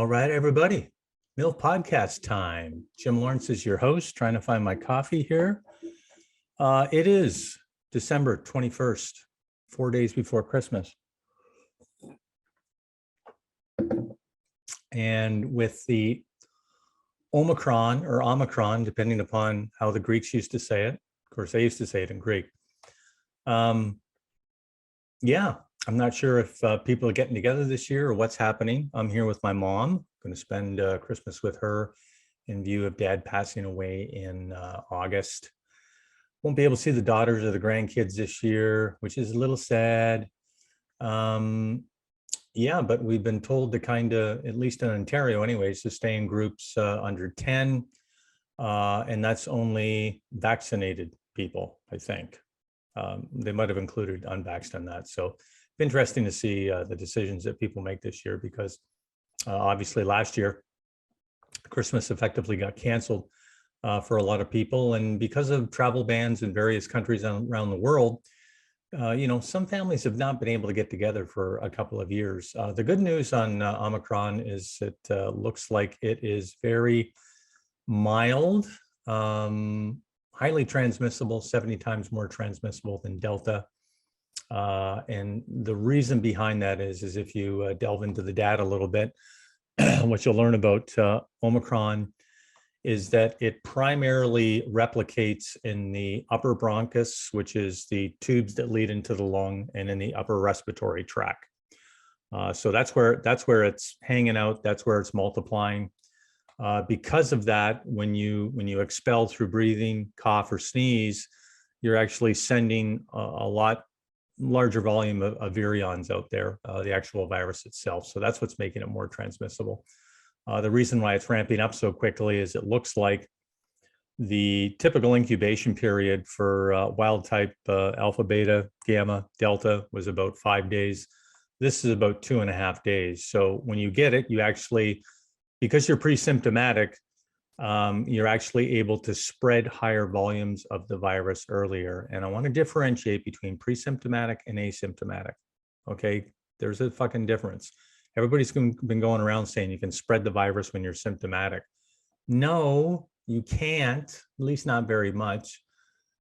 All right, everybody. M.I.L.F podcast time. Jim Lawrence is your host, trying to find my coffee here. It is December 21st, 4 days before Christmas. And with the Omicron or Omicron, depending upon how the Greeks used to say it. Of course, they used to say it in Greek. Yeah, I'm not sure if people are getting together this year or what's happening. I'm here with my mom. Going to spend Christmas with her in view of Dad passing away in August. Won't be able to see the daughters or the grandkids this year, which is a little sad. Yeah, but we've been told to kind of, at least in Ontario anyways, to stay in groups under 10. And that's only vaccinated people, I think. They might have included unvaxxed on that. So it's interesting to see the decisions that people make this year, because obviously last year, Christmas effectively got canceled for a lot of people. And because of travel bans in various countries around the world, some families have not been able to get together for a couple of years. The good news on Omicron is it looks like it is very mild, highly transmissible, 70 times more transmissible than Delta. And the reason behind that is if you delve into the data a little bit, what you'll learn about Omicron is that it primarily replicates in the upper bronchus, which is the tubes that lead into the lung, and in the upper respiratory tract. So that's where it's hanging out. That's where it's multiplying. Because of that, when you expel through breathing, cough, or sneeze, you're actually sending a lot larger volume of virions out there, the actual virus itself. So that's what's making it more transmissible. The reason why it's ramping up so quickly is it looks like the typical incubation period for wild type alpha, beta, gamma, delta was about 5 days. This is about 2.5 days. So when you get it, you actually, because you're pre-symptomatic, you're actually able to spread higher volumes of the virus earlier. And I want to differentiate between pre-symptomatic and asymptomatic. Okay, there's a fucking difference. Everybody's been going around saying you can spread the virus when you're symptomatic. No, you can't, at least not very much.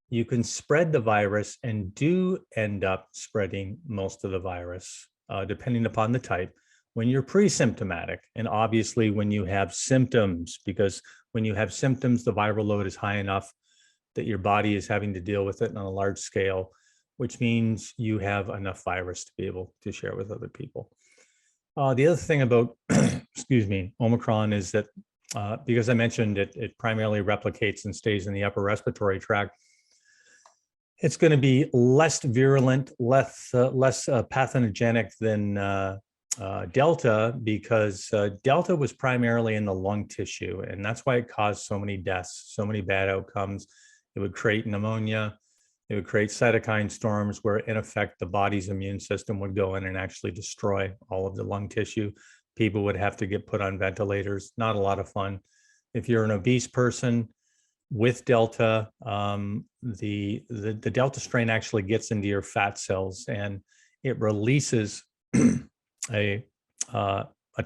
You can spread the virus and do end up spreading most of the virus, depending upon the type, when you're pre-symptomatic. And obviously when you have symptoms, because when you have symptoms, the viral load is high enough that your body is having to deal with it on a large scale, which means you have enough virus to be able to share with other people. The other thing about, excuse me, Omicron is that because I mentioned it primarily replicates and stays in the upper respiratory tract, it's going to be less virulent, less pathogenic than Delta, because Delta was primarily in the lung tissue, and that's why it caused so many deaths, so many bad outcomes. It would create pneumonia. It would create cytokine storms where, in effect, the body's immune system would go in and actually destroy all of the lung tissue. People would have to get put on ventilators. Not a lot of fun. If you're an obese person with Delta, the Delta strain actually gets into your fat cells, and it releases a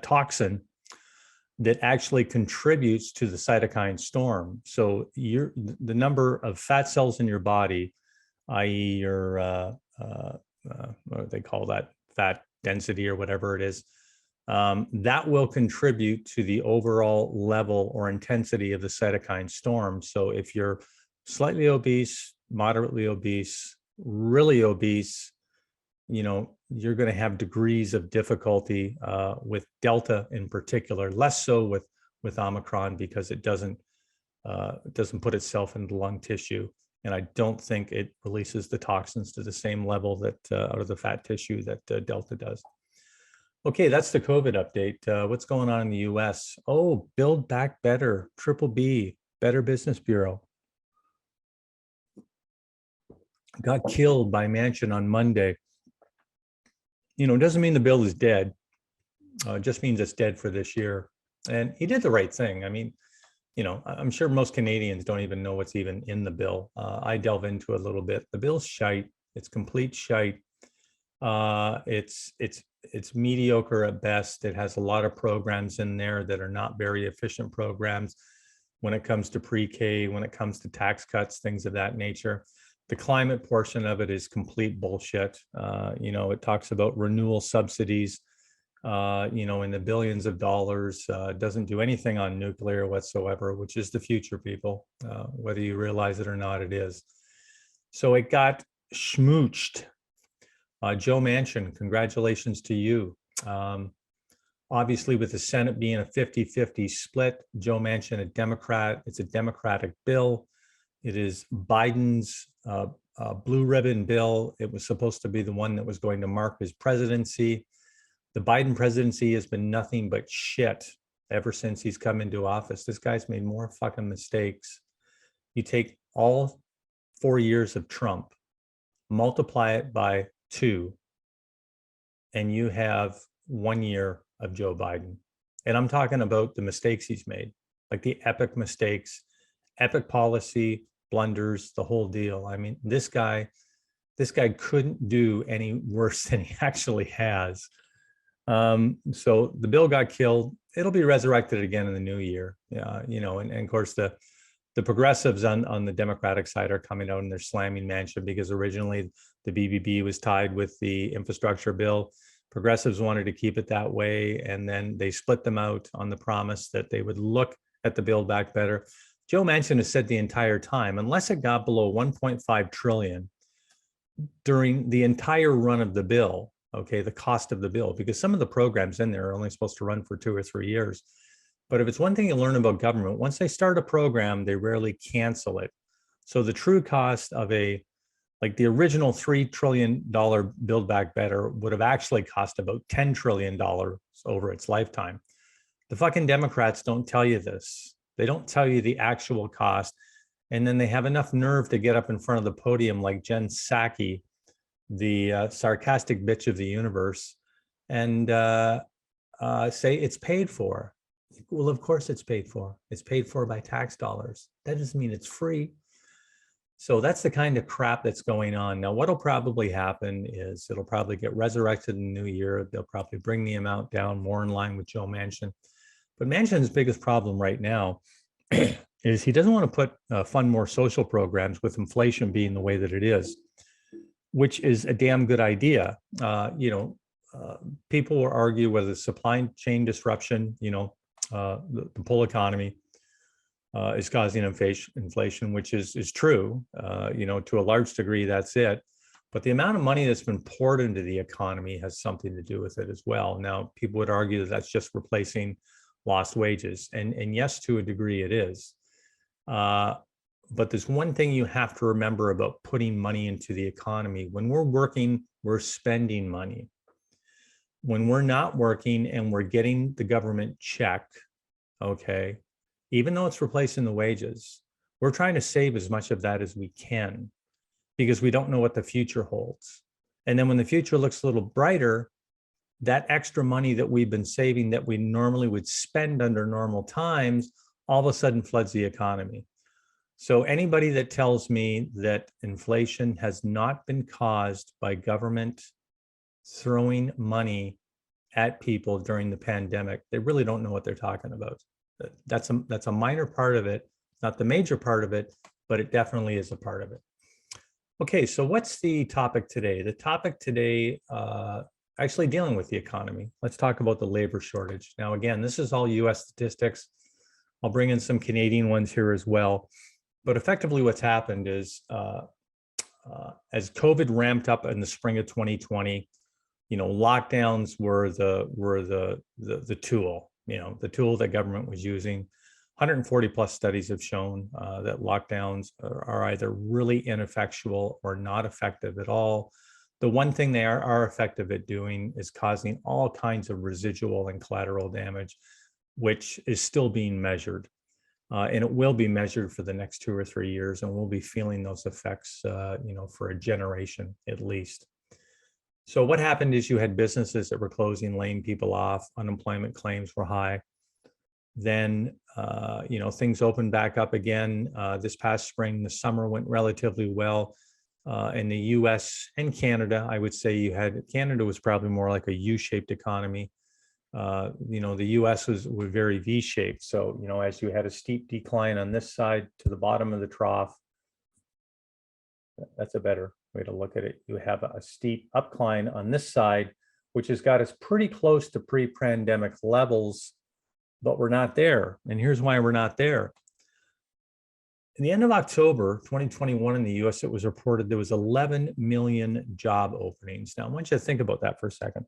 toxin that actually contributes to the cytokine storm. So the number of fat cells in your body, i.e. your, what do they call that, fat density or whatever it is, that will contribute to the overall level or intensity of the cytokine storm. So if you're slightly obese, moderately obese, really obese, you're going to have degrees of difficulty with Delta in particular, less so with Omicron, because it doesn't put itself into lung tissue. And I don't think it releases the toxins to the same level that out of the fat tissue that Delta does. Okay, that's the COVID update. What's going on in the US? Oh, Build Back Better, BBB, Better Business Bureau. Got killed by Manchin on Monday. It doesn't mean the bill is dead. It just means it's dead for this year. And he did the right thing. I mean, I'm sure most Canadians don't even know what's even in the bill. I delve into it a little bit. The bill's shite. It's complete shite. It's mediocre at best. It has a lot of programs in there that are not very efficient programs when it comes to pre-K, when it comes to tax cuts, things of that nature. The climate portion of it is complete bullshit. It talks about renewal subsidies, in the billions of dollars. Doesn't do anything on nuclear whatsoever, which is the future, people. Whether you realize it or not, it is. So it got schmooched. Joe Manchin, congratulations to you. Obviously, with the Senate being a 50-50 split, Joe Manchin, a Democrat, it's a Democratic bill. It is Biden's blue ribbon bill. It was supposed to be the one that was going to mark his presidency. The Biden presidency has been nothing but shit ever since he's come into office. This guy's made more fucking mistakes. You take all 4 years of Trump, multiply it by 2, and you have 1 year of Joe Biden. And I'm talking about the mistakes he's made, like the epic mistakes, epic policy blunders, the whole deal. I mean, this guy couldn't do any worse than he actually has. So the bill got killed. It'll be resurrected again in the new year. And of course the progressives on the Democratic side are coming out and they're slamming Manchin because originally the BBB was tied with the infrastructure bill. Progressives wanted to keep it that way, and then they split them out on the promise that they would look at the Build Back Better. Joe Manchin has said the entire time, unless it got below 1.5 trillion during the entire run of the bill, okay, the cost of the bill, because some of the programs in there are only supposed to run for 2 or 3 years. But if it's one thing you learn about government, once they start a program, they rarely cancel it. So the true cost of the original $3 trillion Build Back Better would have actually cost about $10 trillion over its lifetime. The fucking Democrats don't tell you this. They don't tell you the actual cost. And then they have enough nerve to get up in front of the podium like Jen Psaki, the sarcastic bitch of the universe, and say it's paid for. Well, of course it's paid for. It's paid for by tax dollars. That doesn't mean it's free. So that's the kind of crap that's going on. Now, what'll probably happen is it'll probably get resurrected in the new year. They'll probably bring the amount down more in line with Joe Manchin. But Manchin's biggest problem right now is he doesn't want to fund more social programs with inflation being the way that it is, which is a damn good idea. People will argue whether supply chain disruption, the pull economy, is causing inflation, which is true. To a large degree, that's it. But the amount of money that's been poured into the economy has something to do with it as well. Now, people would argue that that's just replacing lost wages. And yes, to a degree it is. But there's one thing you have to remember about putting money into the economy. When we're working, we're spending money. When we're not working and we're getting the government check, okay, even though it's replacing the wages, we're trying to save as much of that as we can because we don't know what the future holds. And then when the future looks a little brighter, that extra money that we've been saving that we normally would spend under normal times, all of a sudden floods the economy. So anybody that tells me that inflation has not been caused by government throwing money at people during the pandemic, they really don't know what they're talking about. That's a minor part of it, not the major part of it, but it definitely is a part of it. Okay, so what's the topic today? The topic today, actually dealing with the economy. Let's talk about the labor shortage. Now, again, this is all US statistics. I'll bring in some Canadian ones here as well. But effectively what's happened is as COVID ramped up in the spring of 2020, lockdowns were the tool, the tool that government was using. 140 plus studies have shown that lockdowns are either really ineffectual or not effective at all. The one thing they are effective at doing is causing all kinds of residual and collateral damage, which is still being measured. And it will be measured for the next 2 or 3 years, and we'll be feeling those effects, for a generation at least. So what happened is you had businesses that were closing, laying people off, unemployment claims were high. Then, things opened back up again this past spring. The summer went relatively well. In the US and Canada, I would say Canada was probably more like a U-shaped economy. The US was very V-shaped. So, as you had a steep decline on this side to the bottom of the trough, that's a better way to look at it. You have a steep upcline on this side, which has got us pretty close to pre-pandemic levels, but we're not there. And here's why we're not there. In the end of October 2021 in the US, it was reported there was 11 million job openings. Now, I want you to think about that for a second.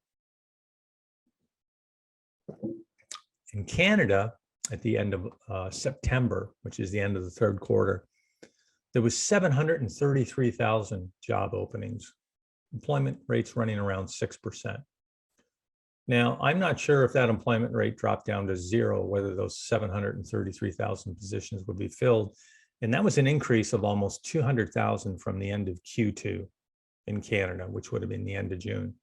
In Canada, at the end of September, which is the end of the third quarter, there was 733,000 job openings. Employment rates running around 6%. Now, I'm not sure if that employment rate dropped down to zero, whether those 733,000 positions would be filled. And that was an increase of almost 200,000 from the end of Q2 in Canada, which would have been the end of June.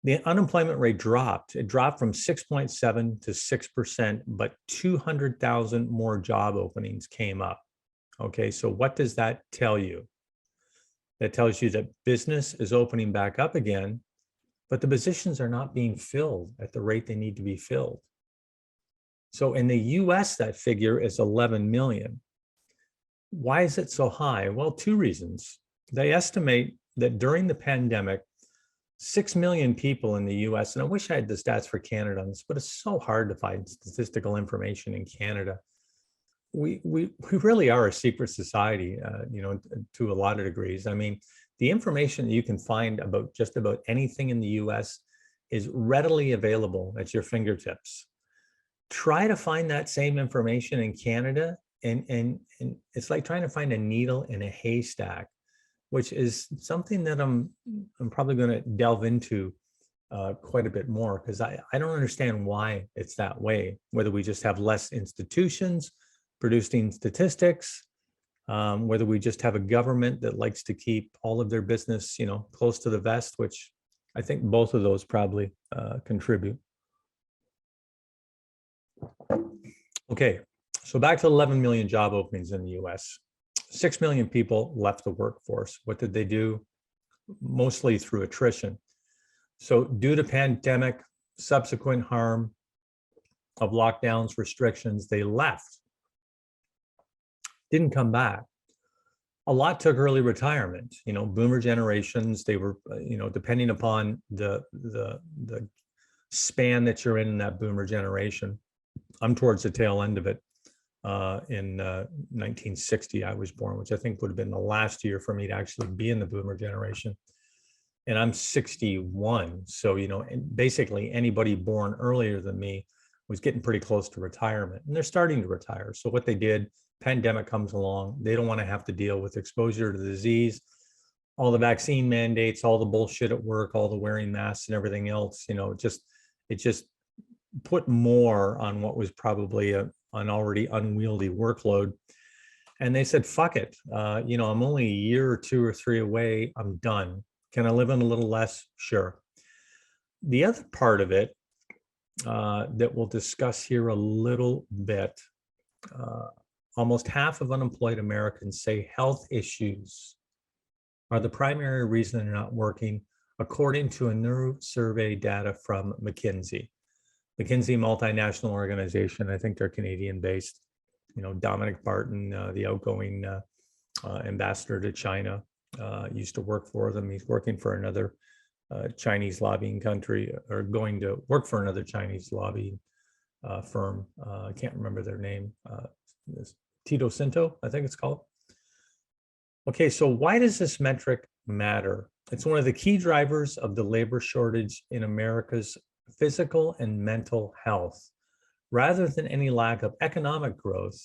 The unemployment rate dropped. It dropped from 6.7 to 6%, but 200,000 more job openings came up. Okay, so what does that tell you? That tells you that business is opening back up again, but the positions are not being filled at the rate they need to be filled. So in the US, that figure is 11 million. Why is it so high? Well, two reasons. They estimate that during the pandemic, 6 million people in the US, and I wish I had the stats for Canada on this, but it's so hard to find statistical information in Canada. We really are a secret society, to a lot of degrees. I mean, the information that you can find about just about anything in the US is readily available at your fingertips. Try to find that same information in Canada, and it's like trying to find a needle in a haystack, which is something that I'm probably going to delve into quite a bit more, because I don't understand why it's that way, whether we just have less institutions producing statistics, whether we just have a government that likes to keep all of their business, close to the vest, which I think both of those probably contribute. Okay, so back to 11 million job openings in the US. 6 million people left the workforce. What did they do? Mostly through attrition. So due to pandemic, subsequent harm of lockdowns, restrictions, they left. Didn't come back. A lot took early retirement. Boomer generations, they were, depending upon the span that you're in that boomer generation. I'm towards the tail end of it. In 1960, I was born, which I think would have been the last year for me to actually be in the boomer generation. And I'm 61. So, basically anybody born earlier than me was getting pretty close to retirement, and they're starting to retire. So what they did, pandemic comes along, they don't want to have to deal with exposure to the disease, all the vaccine mandates, all the bullshit at work, all the wearing masks and everything else. It just put more on what was probably an already unwieldy workload. And they said, fuck it. I'm only a year or two or three away. I'm done. Can I live on a little less? Sure. The other part of it that we'll discuss here a little bit, almost half of unemployed Americans say health issues are the primary reason they're not working, according to a new survey data from McKinsey. McKinsey, multinational organization. I think they're Canadian-based. Dominic Barton, the outgoing ambassador to China, used to work for them. He's working for another Chinese lobbying country, or going to work for another Chinese lobbying firm. I can't remember their name. Tito Cinto, I think it's called. Okay, so why does this metric matter? It's one of the key drivers of the labor shortage in America's physical and mental health, rather than any lack of economic growth.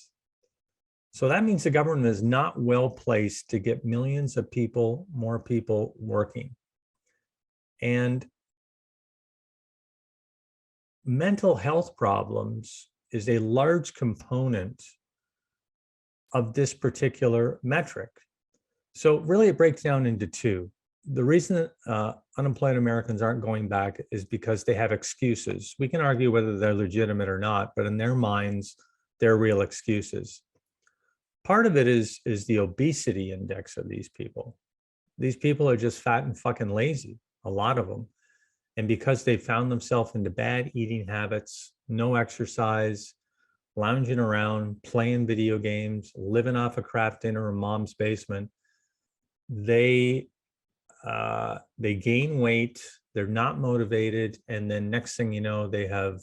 So that means the government is not well placed to get millions of people, more people working. And mental health problems is a large component of this particular metric. So really it breaks down into two. The reason that unemployed Americans aren't going back is because they have excuses. We can argue whether they're legitimate or not, but in their minds, they're real excuses. part of it is the obesity index of these people. These people are just fat and fucking lazy, a lot of them. And because they found themselves into bad eating habits, no exercise, lounging around, playing video games, living off a Kraft dinner in mom's basement, they gain weight, they're not motivated, and then next thing you know, they have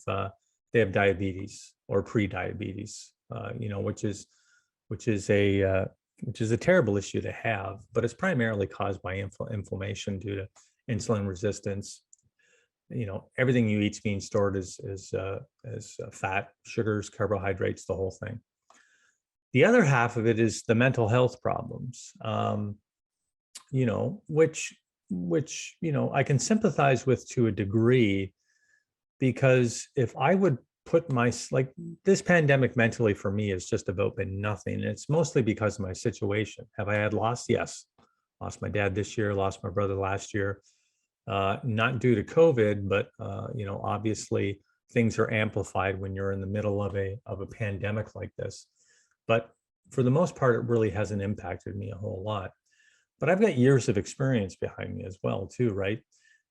diabetes or pre-diabetes, which is a terrible issue to have, but it's primarily caused by inflammation due to insulin resistance. Everything you eat's being stored as fat, sugars, carbohydrates, the whole thing. The other half of it is the mental health problems, which I can sympathize with to a degree, because if I would put this pandemic mentally for me has just about been nothing. It's mostly because of my situation. Have I had loss? Yes. Lost my dad this year, lost my brother last year. Not due to COVID, but obviously things are amplified when you're in the middle of a pandemic like this. But for the most part, it really hasn't impacted me a whole lot. But I've got years of experience behind me as well, too, right?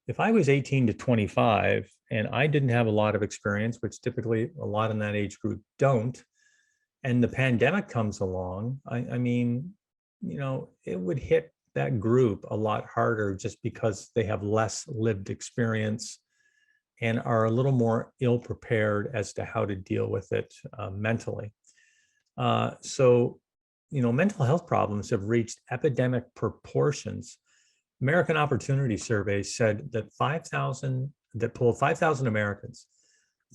If I was 18 to 25 and I didn't have a lot of experience, which typically a lot in that age group don't, and the pandemic comes along, I mean, it would hit that group a lot harder just because they have less lived experience and are a little more ill prepared as to how to deal with it mentally. So mental health problems have reached epidemic proportions. American Opportunity Survey said that polled 5,000 Americans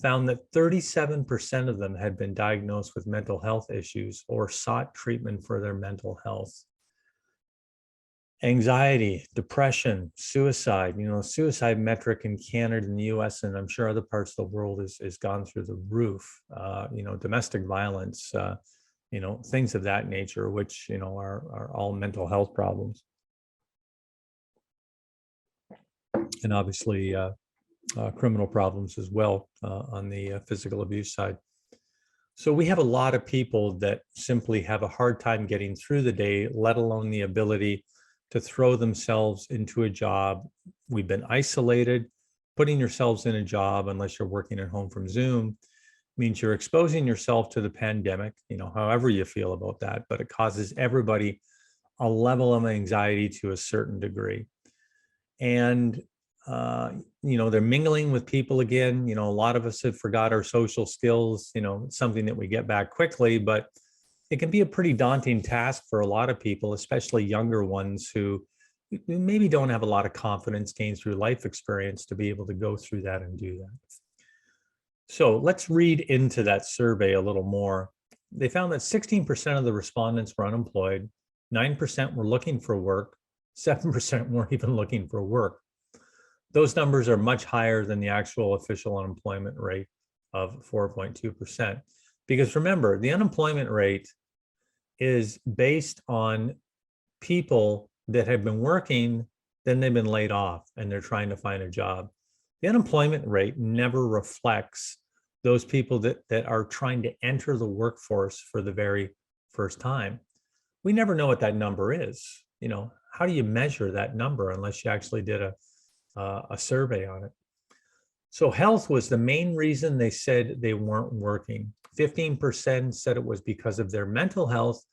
found that 37% of them had been diagnosed with mental health issues or sought treatment for their mental health. Anxiety, depression, suicide, suicide metric in Canada and the US, and I'm sure other parts of the world is gone through the roof. Domestic violence, things of that nature, which, are all mental health problems. And obviously criminal problems as well on the physical abuse side. So we have a lot of people that simply have a hard time getting through the day, let alone the ability to throw themselves into a job. We've been isolated. Putting yourselves in a job, unless you're working at home from Zoom, means you're exposing yourself to the pandemic, however you feel about that, but it causes everybody a level of anxiety to a certain degree. And they're mingling with people again. A lot of us have forgot our social skills. It's something that we get back quickly, but it can be a pretty daunting task for a lot of people, especially younger ones who maybe don't have a lot of confidence gained through life experience to be able to go through that and do that. So let's read into that survey a little more. They found that 16% of the respondents were unemployed, 9% were looking for work, 7% weren't even looking for work. Those numbers are much higher than the actual official unemployment rate of 4.2%. Because remember, the unemployment rate is based on people that have been working, then they've been laid off and they're trying to find a job. The unemployment rate never reflects those people that are trying to enter the workforce for the very first time. We never know what that number is. How do you measure that number unless you actually did a survey on it? So health was the main reason they said they weren't working. 15% said it was because of their mental health.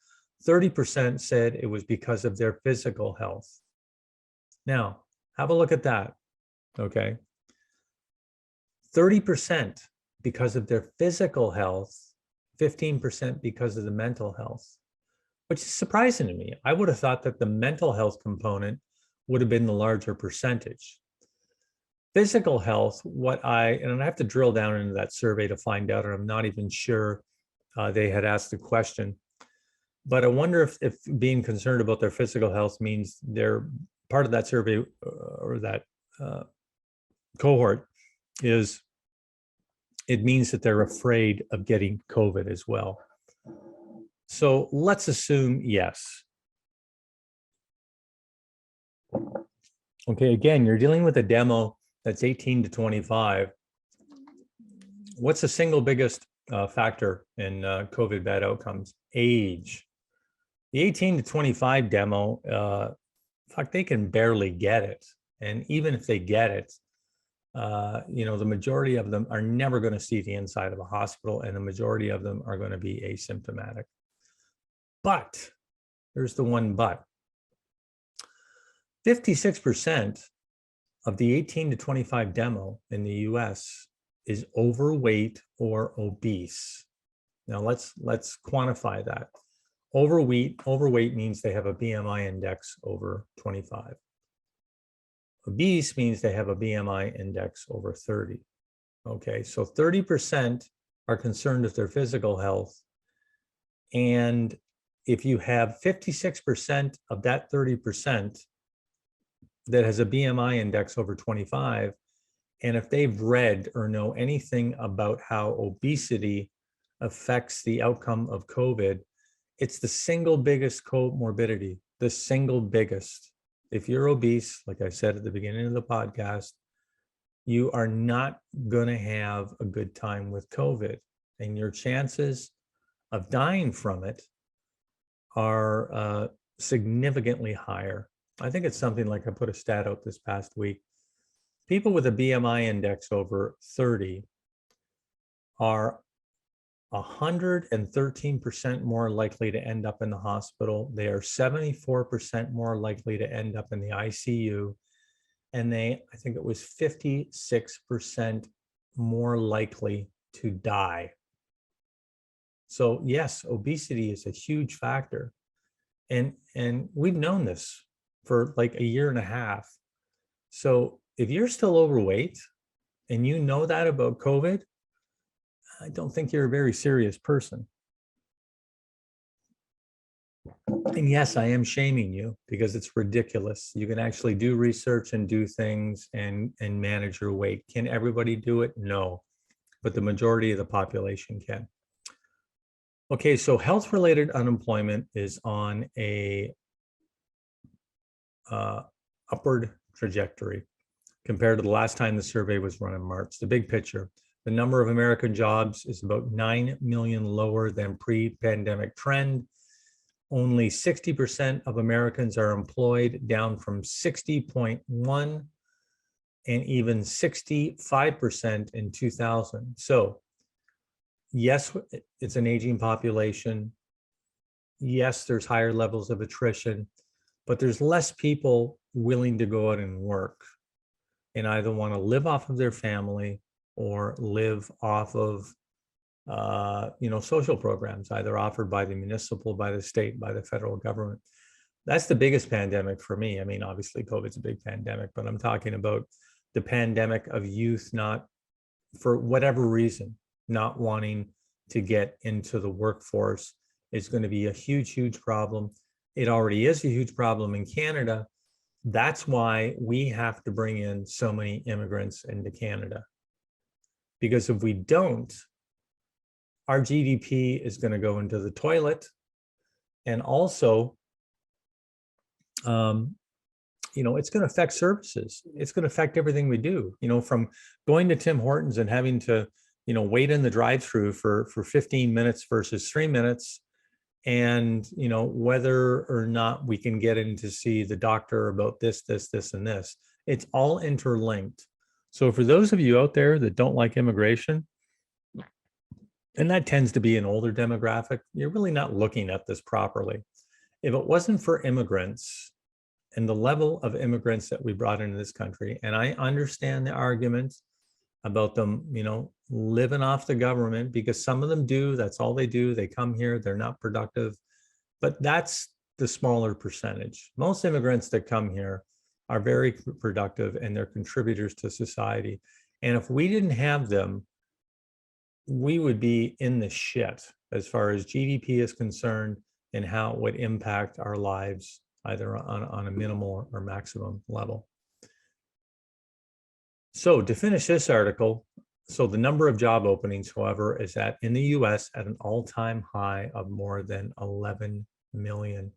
30% said it was because of their physical health. Now, have a look at that, okay? 30% because of their physical health, 15% because of the mental health, which is surprising to me. I would have thought that the mental health component would have been the larger percentage. Physical health, and I have to drill down into that survey to find out, and I'm not even sure they had asked the question, but I wonder if being concerned about their physical health means they're part of that survey or that cohort is, it means that they're afraid of getting COVID as well. So let's assume yes. Okay, again, you're dealing with a demo that's 18 to 25. What's the single biggest factor in COVID bad outcomes? Age. The 18 to 25 demo, fuck, they can barely get it. And even if they get it, the majority of them are never going to see the inside of a hospital, and the majority of them are going to be asymptomatic. But there's the one but. 56% of the 18 to 25 demo in the US is overweight or obese. Now let's quantify that. Overweight means they have a BMI index over 25. Obese means they have a BMI index over 30. Okay, so 30% are concerned with their physical health. And if you have 56% of that 30% that has a BMI index over 25, and if they've read or know anything about how obesity affects the outcome of COVID, it's the single biggest comorbidity, the single biggest. If you're obese, like I said at the beginning of the podcast, you are not going to have a good time with COVID, and your chances of dying from it are significantly higher. I think it's something like, I put a stat out this past week. People with a BMI index over 30 are 113% more likely to end up in the hospital. They are 74% more likely to end up in the ICU. And I think it was 56% more likely to die. So yes, obesity is a huge factor. And we've known this for like a year and a half. So if you're still overweight and you know that about COVID, I don't think you're a very serious person. And yes, I am shaming you because it's ridiculous. You can actually do research and do things and manage your weight. Can everybody do it? No, but the majority of the population can. Okay, so health-related unemployment is on a upward trajectory compared to the last time the survey was run in March. The big picture, the number of American jobs is about 9 million lower than pre-pandemic trend. Only 60% of Americans are employed, down from 60.1 and even 65% in 2000. So yes, it's an aging population. Yes, there's higher levels of attrition, but there's less people willing to go out and work and either want to live off of their family or live off of social programs, either offered by the municipal, by the state, by the federal government. That's the biggest pandemic for me. I mean, obviously COVID's a big pandemic, but I'm talking about the pandemic of youth, not for whatever reason, not wanting to get into the workforce is going to be a huge, huge problem. It already is a huge problem in Canada. That's why we have to bring in so many immigrants into Canada. Because if we don't, our GDP is going to go into the toilet. And also, it's going to affect services. It's going to affect everything we do, from going to Tim Hortons and having to, wait in the drive-through for 15 minutes versus 3 minutes. And, whether or not we can get in to see the doctor about this, and this, it's all interlinked. So for those of you out there that don't like immigration, and that tends to be an older demographic, you're really not looking at this properly. If it wasn't for immigrants and the level of immigrants that we brought into this country, and I understand the argument about them, living off the government, because some of them do, that's all they do. They come here, they're not productive, but that's the smaller percentage. Most immigrants that come here are very productive and they're contributors to society. And if we didn't have them, we would be in the shit as far as GDP is concerned and how it would impact our lives, either on a minimal or maximum level. So to finish this article, so the number of job openings, however, is in the US at an all-time high of more than 11 million.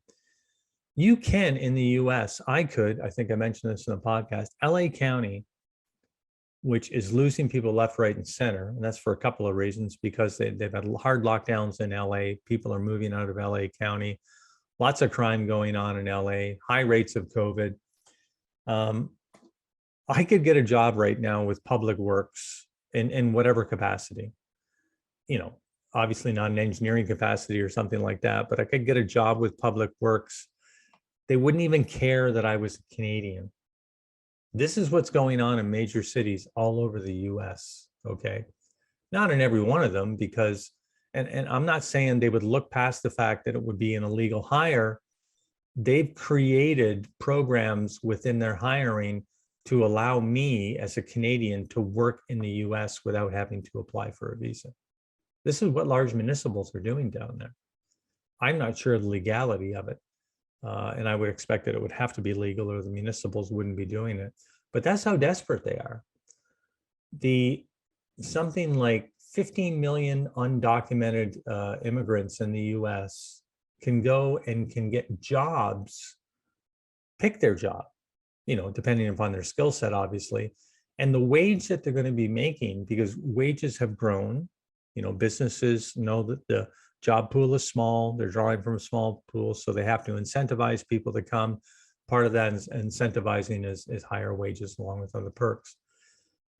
You can, in the US, I think I mentioned this in the podcast, LA County, which is losing people left, right, and center. And that's for a couple of reasons, because they've had hard lockdowns in LA. People are moving out of LA County. lots of crime going on in LA, high rates of COVID. Um, I could get a job right now with public works in whatever capacity, you know, obviously not an engineering capacity or something like that, but I could get a job with public works. They wouldn't even care that I was a Canadian. This is what's going on in major cities all over the US, okay? Not in every one of them, because, and I'm not saying they would look past the fact that it would be an illegal hire. They've created programs within their hiring to allow me as a Canadian to work in the US without having to apply for a visa. This is what large municipals are doing down there. I'm not sure of the legality of it. And I would expect that it would have to be legal or the municipals wouldn't be doing it. But that's how desperate they are. Something like 15 million undocumented immigrants in the US can go and can get jobs, pick their job, you know, depending upon their skill set, obviously. And the wage that they're going to be making, because wages have grown, you know, businesses know that the job pool is small, they're drawing from a small pool, so they have to incentivize people to come. Part of that is incentivizing is higher wages along with other perks.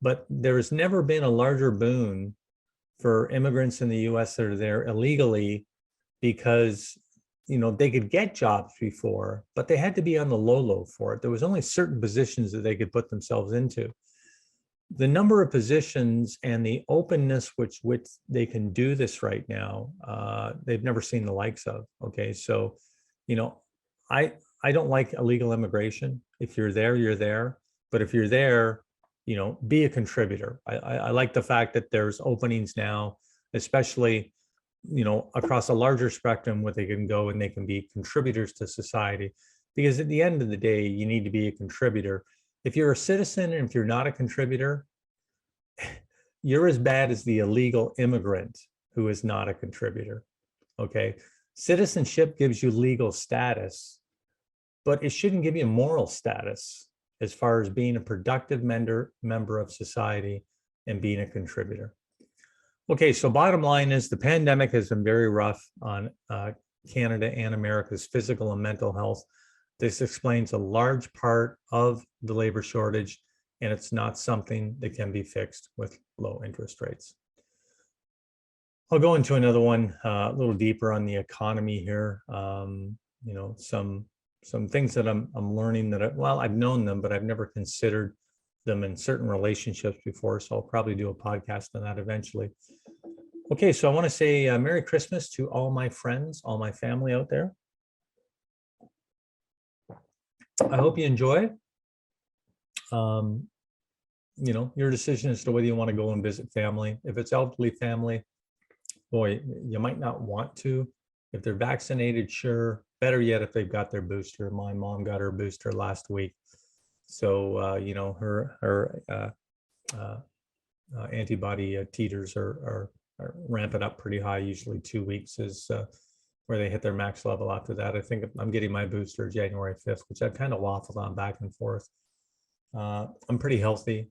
But there has never been a larger boon for immigrants in the US that are there illegally, because, you know, they could get jobs before, but they had to be on the low for it. There was only certain positions that they could put themselves into. The number of positions and the openness which they can do this right now, they've never seen the likes of. Okay, so, you know, I don't like illegal immigration. If you're there, you're there. But if you're there, you know, be a contributor. I like the fact that there's openings now, especially, you know, across a larger spectrum where they can go and they can be contributors to society. Because at the end of the day, you need to be a contributor. If you're a citizen and if you're not a contributor, you're as bad as the illegal immigrant who is not a contributor. Okay. Citizenship gives you legal status, but it shouldn't give you moral status as far as being a productive member of society and being a contributor. Okay, so bottom line is the pandemic has been very rough on Canada and America's physical and mental health. This explains a large part of the labor shortage, and it's not something that can be fixed with low interest rates. I'll go into another one a little deeper on the economy here. You know, some things that I'm learning that I've known them, but I've never considered them in certain relationships before. So I'll probably do a podcast on that eventually. Okay, so I want to say Merry Christmas to all my friends, all my family out there. I hope you enjoy. You know, your decision as to whether you want to go and visit family. If it's elderly family, boy, you might not want to. If they're vaccinated, sure. Better yet, if they've got their booster. My mom got her booster last week. So, you know, her antibody titers are ramping up pretty high. Usually 2 weeks is where they hit their max level. After that, I think I'm getting my booster January 5th, which I've kind of waffled on back and forth. I'm pretty healthy.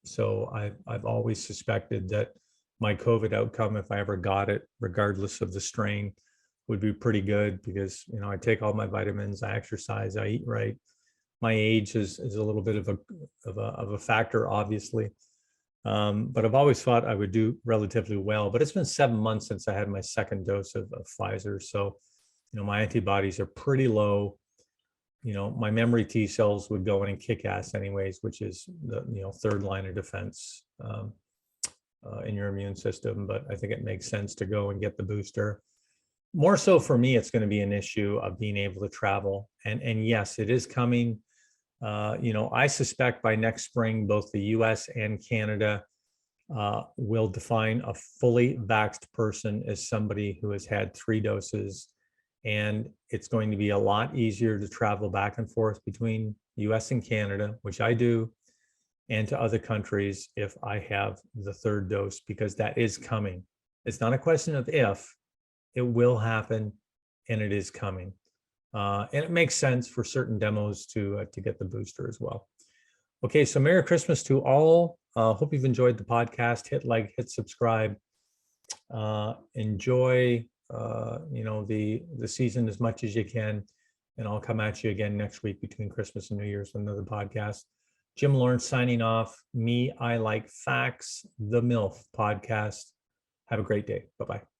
So I've always suspected that my COVID outcome, if I ever got it, regardless of the strain, would be pretty good, because, you know, I take all my vitamins, I exercise, I eat right. My age is a little bit of a factor, obviously. But I've always thought I would do relatively well. But it's been 7 months since I had my second dose of Pfizer. So, you know, my antibodies are pretty low. You know, my memory T cells would go in and kick ass anyways, which is the, you know, third line of defense in your immune system. But I think it makes sense to go and get the booster. More so for me, it's going to be an issue of being able to travel. And yes, it is coming. You know, I suspect by next spring, both the US and Canada will define a fully vaxxed person as somebody who has had 3 doses. And it's going to be a lot easier to travel back and forth between US and Canada, which I do, and to other countries if I have the 3rd dose, because that is coming. It's not a question of if, it will happen, and it is coming. And it makes sense for certain demos to get the booster as well. Okay, so Merry Christmas to all. Hope you've enjoyed the podcast. Hit like, hit subscribe. Enjoy the season as much as you can. And I'll come at you again next week between Christmas and New Year's with another podcast. Jim Lawrence signing off. Me, I Like Facts, the M.I.L.F podcast. Have a great day. Bye-bye.